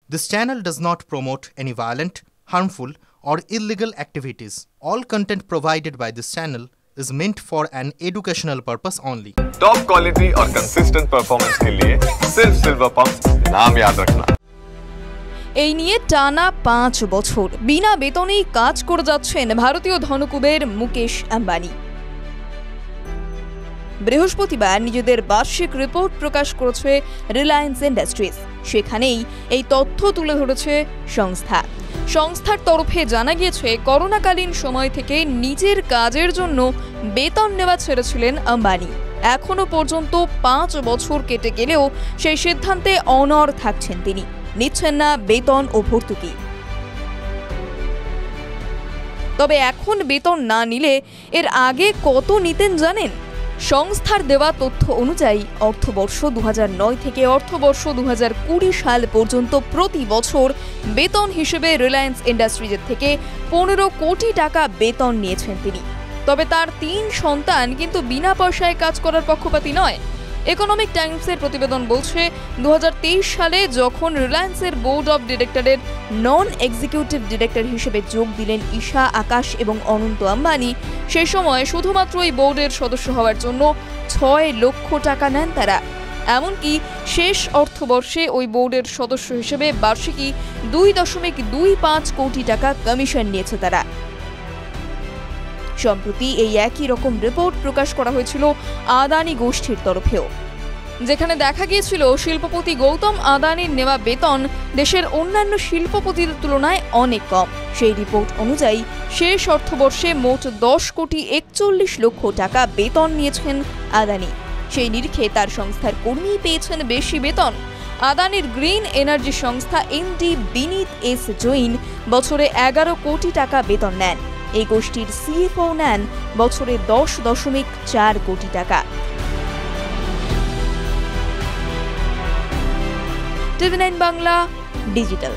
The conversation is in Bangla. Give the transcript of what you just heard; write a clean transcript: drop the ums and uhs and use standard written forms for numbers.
This channel does not promote any violent, harmful, or illegal activities. All content provided by this channel is meant for an educational purpose only. Top quality और कंसिस्टेंट परफॉर्मेंस के लिए सिर्फ सिल्वर पंप नाम याद रखना। এই নিয়ে টানা 5 বছর বিনা বেতনেই কাজ করে যাচ্ছেন ভারতীয় ধনকুবের মুকেশ আম্বানি। বৃহস্পতিবার নিজেদের বার্ষিক রিপোর্ট প্রকাশ করেছে রিলায়েন্স ইন্ডাস্ট্রিজ। সেখানেই এই তথ্য তুলে ধরেছে সংস্থার তরফে জানা গিয়েছে, করোনাকালীন সময় থেকে নিজের কাজের জন্য বেতন নেওয়া ছেড়েছিলেন আম্বানি। এখনো পর্যন্ত 5 বছর কেটে গেলেও সেই সিদ্ধান্তে অনড় থাকছেন তিনি, নিচ্ছেন না বেতন ও ভর্তুকি। তবে এখন বেতন না নিলে এর আগে কত নিতেন জানেন? সংস্থার দেওয়া তথ্য অনুযায়ী অর্থবর্ষ 2009 থেকে অর্থবর্ষ 2020 সাল পর্যন্ত প্রতি বছর বেতন হিসেবে রিলায়েন্স ইন্ডাস্ট্রিজের থেকে 15 কোটি টাকা বেতন নিয়েছেন তিনি। তবে তার 3 সন্তান কিন্তু বিনা পয়সায় কাজ করার পক্ষপাতী নয়। ইকোনমিক টাইমসের প্রতিবেদন বলছে, 2023 সালে যখন রিলায়েন্সের বোর্ড অব ডিরেক্টরের নন এক্সিকিউটিভ ডিরেক্টর হিসেবে যোগ দিলেন ঈশা, আকাশ এবং অনন্ত আম্বানি, সেই সময় শুধুমাত্র এই বোর্ডের সদস্য হওয়ার জন্য 6 লক্ষ টাকা নেন তারা। এমনকি শেষ অর্থবর্ষে ওই বোর্ডের সদস্য হিসেবে বার্ষিকী 2.25 কোটি টাকা কমিশন নিয়েছে তারা। সম্প্রতি এই একই রকম রিপোর্ট প্রকাশ করা হয়েছিল আদানি গোষ্ঠীর তরফেও, যেখানে দেখা গিয়েছিল শিল্পপতি গৌতম আদানির নেওয়া বেতন দেশের অন্যান্য শিল্পপতিদের তুলনায় অনেক কম। সেই রিপোর্ট অনুযায়ী শেষ অর্থবর্ষে মোট 10 কোটি 41 লক্ষ টাকা বেতন নিয়েছেন আদানি। সেই নিরিখে তার সংস্থার কর্মী পেয়েছেন বেশি বেতন। আদানির গ্রিন এনার্জি সংস্থা এমডি বিনীত এস জৈন বছরে 11 কোটি টাকা বেতন নেন। এই গোষ্ঠীর সিএফও নেন বছরে 10.4 কোটি টাকা। TV9 Bangla digital.